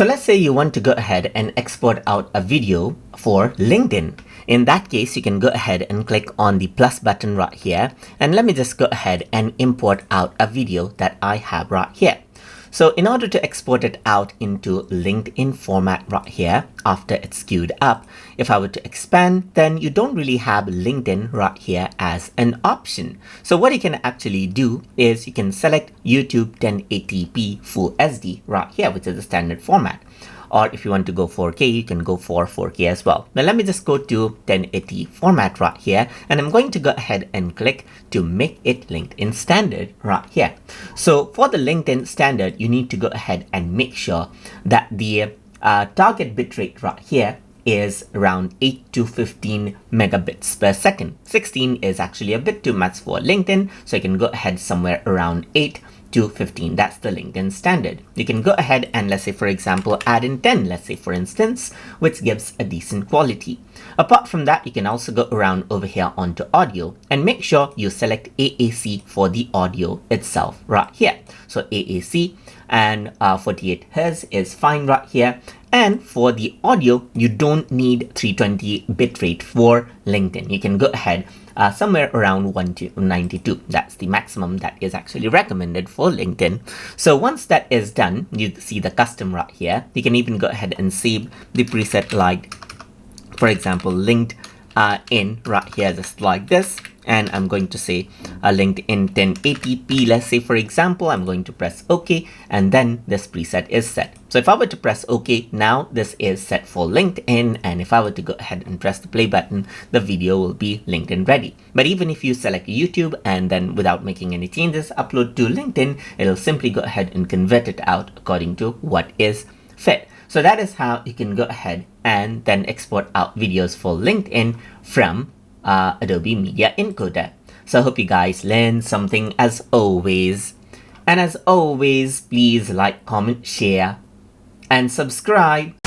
So let's say you want to go ahead and export out a video for LinkedIn. In that case, you can go ahead and click on the plus button right here. And let me just go ahead and import out a video that I have right here. So in order to export it out into LinkedIn format right here, after it's queued up, if I were to expand, then you don't really have LinkedIn right here as an option. So what you can actually do is you can select YouTube 1080p Full SD right here, which is the standard format. Or if you want to go 4K, you can go for 4K as well. Now let me just go to 1080 format right here, and I'm going to go ahead and click to make it LinkedIn standard right here. So for the LinkedIn standard, you need to go ahead and make sure that the target bitrate right here is around 8 to 15 megabits per second. 16 is actually a bit too much for LinkedIn, so you can go ahead somewhere around 8 to 15. That's the LinkedIn standard. You can go ahead and, let's say for example, add in 10, let's say for instance, which gives a decent quality. Apart from that, you can also go around over here onto audio and make sure you select AAC for the audio itself right here. So AAC and 48 Hz is fine right here. And for the audio, you don't need 320 bitrate for LinkedIn. You can go ahead somewhere around 192. That's the maximum that is actually recommended for LinkedIn. So once that is done, you see the custom right here. You can even go ahead and save the preset like, for example, linked in right here, just like this. And I'm going to say linked in 1080p. Let's say, for example, I'm going to press OK, and then this preset is set. So if I were to press OK, now this is set for LinkedIn. And if I were to go ahead and press the play button, the video will be LinkedIn ready. But even if you select YouTube and then without making any changes, upload to LinkedIn, it'll simply go ahead and convert it out according to what is fit. So that is how you can go ahead and then export out videos for LinkedIn from Adobe Media Encoder. So I hope you guys learned something as always. And as always, please like, comment, share, and subscribe.